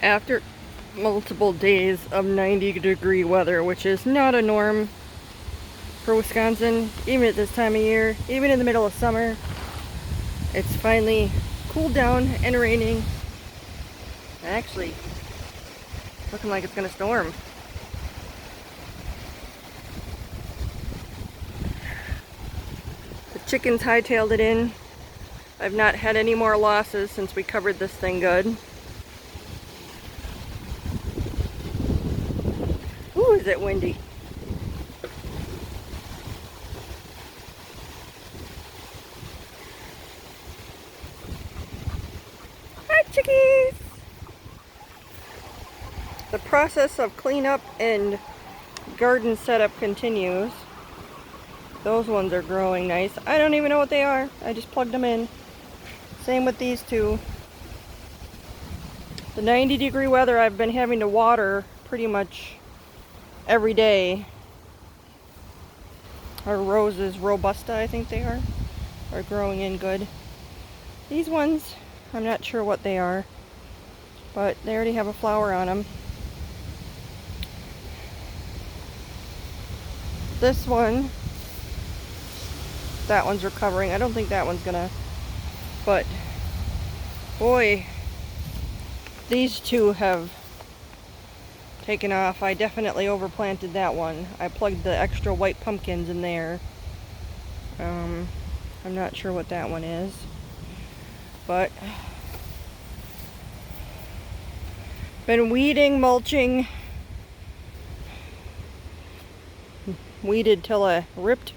After multiple days of 90-degree weather, which is not a norm for Wisconsin, even at this time of year, even in the middle of summer, it's finally cooled down and raining. Actually, looking like it's gonna storm. The chickens hightailed it in. I've not had any more losses since we covered this thing good. Ooh, is it windy? Hi, chickies! The process of cleanup and garden setup continues. Those ones are growing nice. I don't even know what they are. I just plugged them in. Same with these two. The 90-degree weather, I've been having to water pretty much every day. Our roses, Robusta, I think they are growing in good. These ones, I'm not sure what they are, but they already have a flower on them. This one, that one's recovering. I don't think that one's gonna, but boy, these two have taken off. I definitely overplanted that one. I plugged the extra white pumpkins in there. I'm not sure what that one is, but been weeding, mulching, weeded till I ripped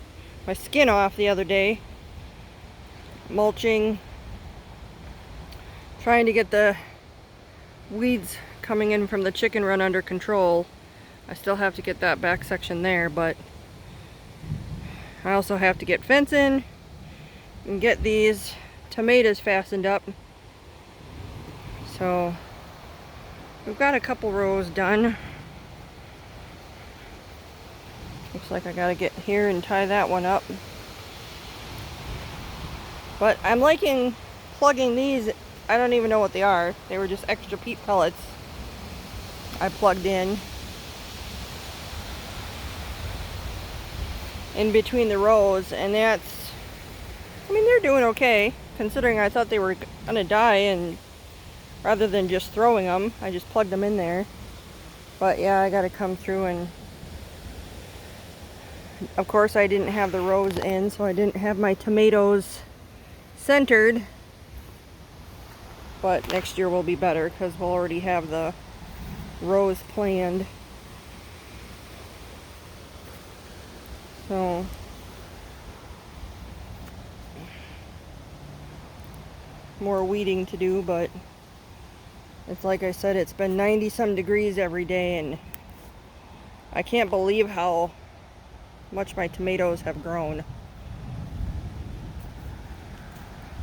my skin off the other day. Mulching, trying to get the weeds coming in from the chicken run under control. I still have to get that back section there, but I also have to get fencing and get these tomatoes fastened up. So we've got a couple rows done. Looks like I gotta get here and tie that one up. But I'm liking plugging these. I don't even know what they are. They were just extra peat pellets I plugged in between the rows, and that's, I mean, they're doing okay considering I thought they were gonna die, and rather than just throwing them, I just plugged them in there. But yeah, I gotta come through, and of course I didn't have the rows in, so I didn't have my tomatoes centered. But next year will be better because we'll already have the rows planned. So more weeding to do, but it's like I said, it's been 90 some degrees every day, and I can't believe how much my tomatoes have grown.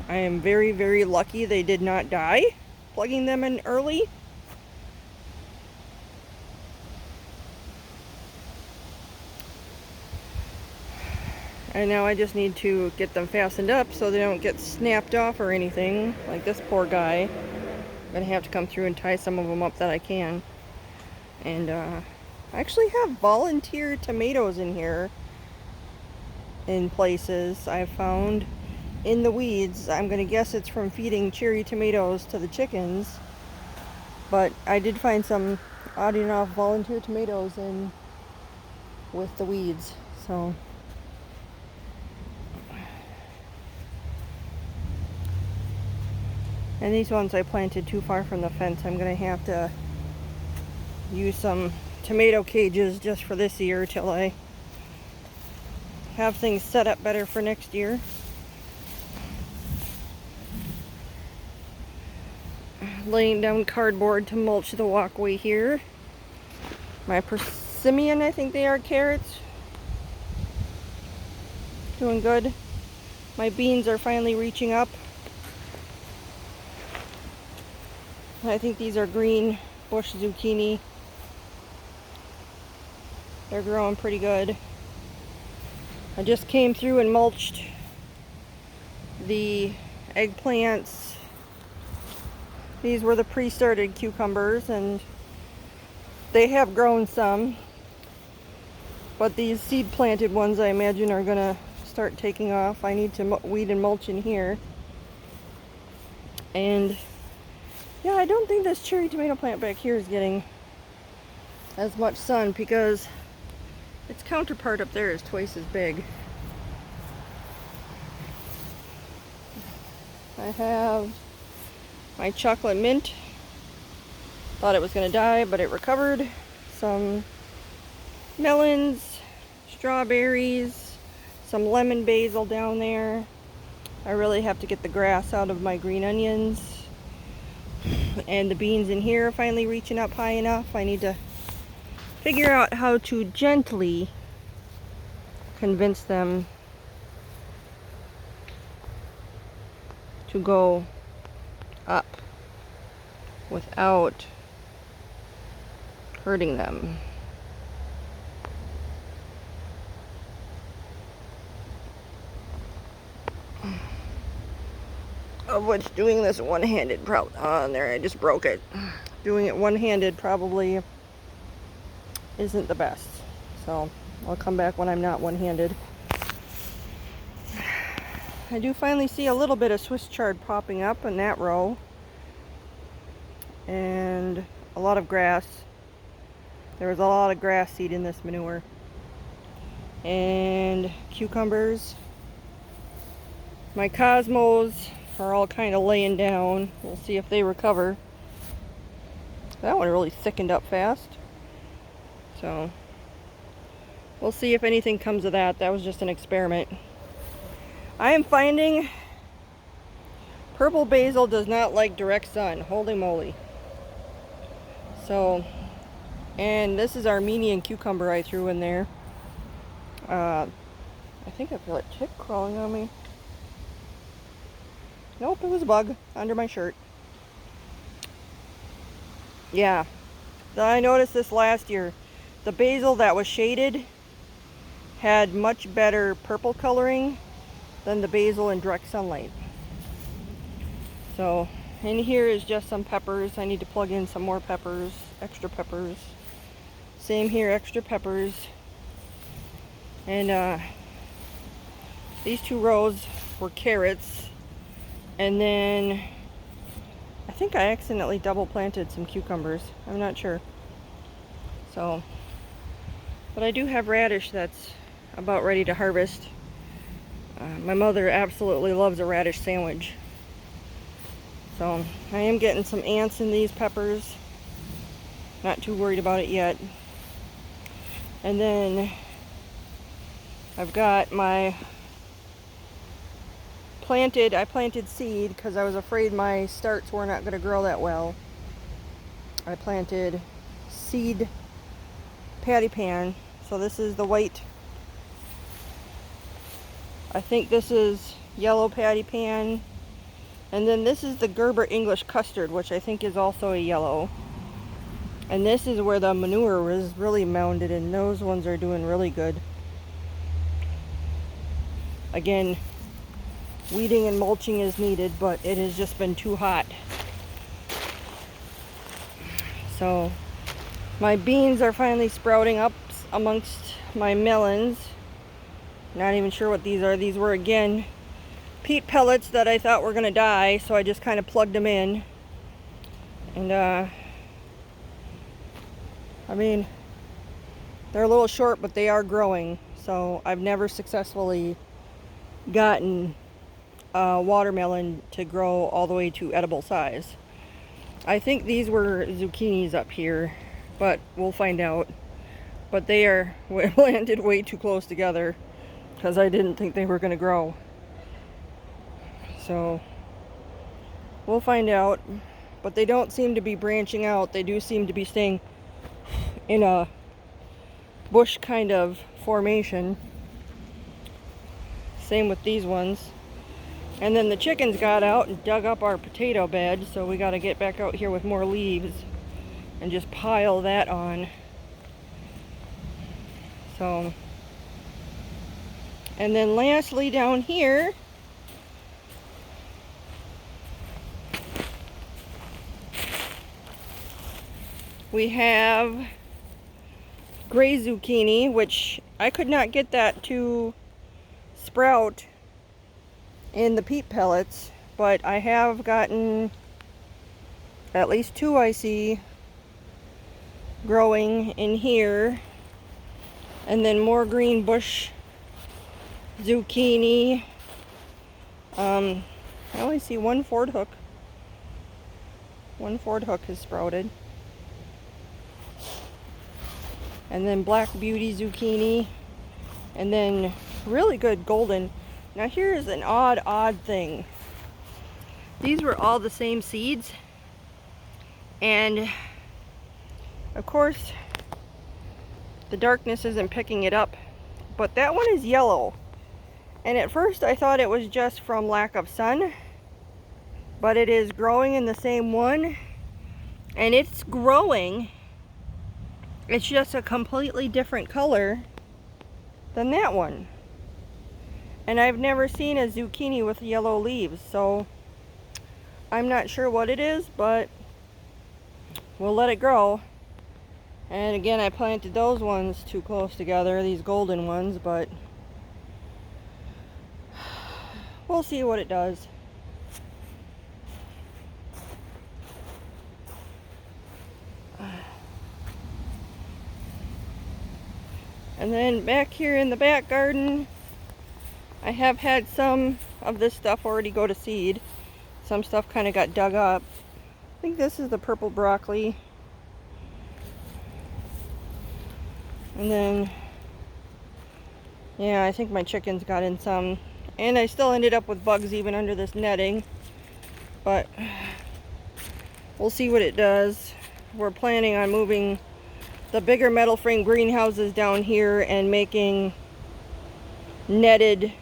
I am very, very lucky they did not die plugging them in early. And now I just need to get them fastened up so they don't get snapped off or anything, like this poor guy. I'm gonna have to come through and tie some of them up that I can. And I actually have volunteer tomatoes in here in places I've found in the weeds. I'm gonna guess it's from feeding cherry tomatoes to the chickens, but I did find some odd enough volunteer tomatoes in with the weeds. So and these ones I planted too far from the fence. I'm gonna have to use some tomato cages just for this year till I have things set up better for next year. Laying down cardboard to mulch the walkway here. My persimmon, I think they are, carrots. Doing good. My beans are finally reaching up. I think these are green bush zucchini. They're growing pretty good. I just came through and mulched the eggplants These were the pre-started cucumbers, and they have grown some. But these seed planted ones, I imagine, are gonna start taking off. I need to weed and mulch in here. And yeah, I don't think this cherry tomato plant back here is getting as much sun, because its counterpart up there is twice as big. I have my chocolate mint. Thought it was gonna die, but it recovered. Some melons, strawberries, some lemon basil down there. I really have to get the grass out of my green onions. And the beans in here are finally reaching up high enough. I need to figure out how to gently convince them to go up without hurting them. Of which doing this one-handed probably, on there, I just broke it. Doing it one-handed probably isn't the best. So I'll come back when I'm not one-handed. I do finally see a little bit of Swiss chard popping up in that row. And a lot of grass. There was a lot of grass seed in this manure. And cucumbers. My cosmos are all kind of laying down. We'll see if they recover. That one really thickened up fast. So we'll see if anything comes of that. That was just an experiment. I am finding purple basil does not like direct sun. Holy moly. So, and this is Armenian cucumber I threw in there. I think I feel a tick crawling on me. Nope, it was a bug under my shirt. Yeah, I noticed this last year. The basil that was shaded had much better purple coloring than the basil in direct sunlight. So, in here is just some peppers. I need to plug in some more peppers, extra peppers. Same here, extra peppers. And these two rows were carrots. And then I think I accidentally double planted some cucumbers. I'm not sure. So, but I do have radish that's about ready to harvest. My mother absolutely loves a radish sandwich. So I am getting some ants in these peppers. Not too worried about it yet. And then I've got my I planted seed because I was afraid my starts were not going to grow that well. I planted seed patty pan. So this is the white. I think this is yellow patty pan. And then this is the Gerber English custard, which I think is also a yellow. And this is where the manure was really mounded, and those ones are doing really good. Again, weeding and mulching is needed, but it has just been too hot. So my beans are finally sprouting up amongst my melons. Not even sure what these are. These were, again, peat pellets that I thought were going to die, so I just kind of plugged them in. And I mean, they're a little short, but they are growing. So I've never successfully gotten watermelon to grow all the way to edible size. I think these were zucchinis up here, but we'll find out. But they are planted way too close together because I didn't think they were going to grow. So we'll find out. But they don't seem to be branching out. They do seem to be staying in a bush kind of formation. Same with these ones. And then the chickens got out and dug up our potato bed, so we got to get back out here with more leaves and just pile that on. So, and then lastly down here, We have gray zucchini, which I could not get that to sprout in the peat pellets, but I have gotten at least 2 I see growing in here. And then more green bush zucchini. I only see one Ford hook. One Ford hook has sprouted. And then black beauty zucchini. And then really good golden. Now here's an odd thing. These were all the same seeds. And of course, the darkness isn't picking it up. But that one is yellow. And at first I thought it was just from lack of sun. But it is growing in the same one. And it's growing. It's just a completely different color than that one. And I've never seen a zucchini with yellow leaves, so I'm not sure what it is, but we'll let it grow. And again, I planted those ones too close together, these golden ones, but we'll see what it does. And then back here in the back garden, I have had some of this stuff already go to seed. Some stuff kind of got dug up. I think this is the purple broccoli. And then, yeah, I think my chickens got in some. And I still ended up with bugs even under this netting. But we'll see what it does. We're planning on moving the bigger metal frame greenhouses down here and making netted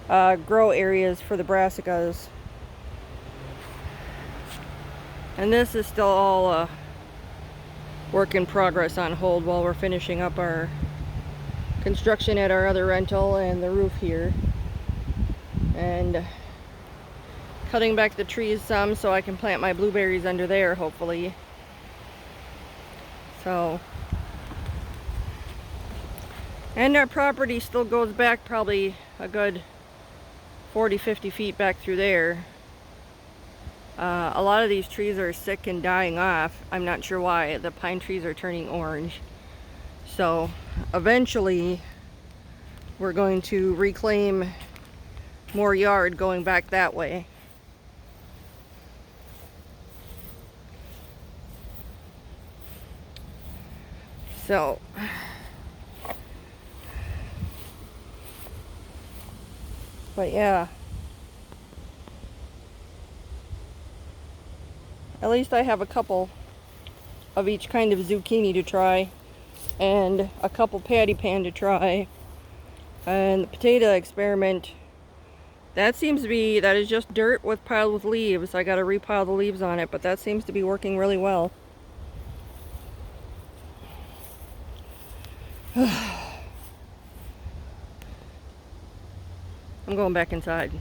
grow areas for the brassicas. And this is still all a work in progress on hold while we're finishing up our construction at our other rental and the roof here. And cutting back the trees some so I can plant my blueberries under there, hopefully. So, and our property still goes back probably a good 40-50 feet back through there. A lot of these trees are sick and dying off. I'm not sure why. The pine trees are turning orange. So eventually we're going to reclaim more yard going back that way. So but yeah, at least I have a couple of each kind of zucchini to try and a couple patty pan to try. And the potato experiment, that seems to be, that is just dirt piled with leaves. I gotta repile the leaves on it, but that seems to be working really well. I'm going back inside.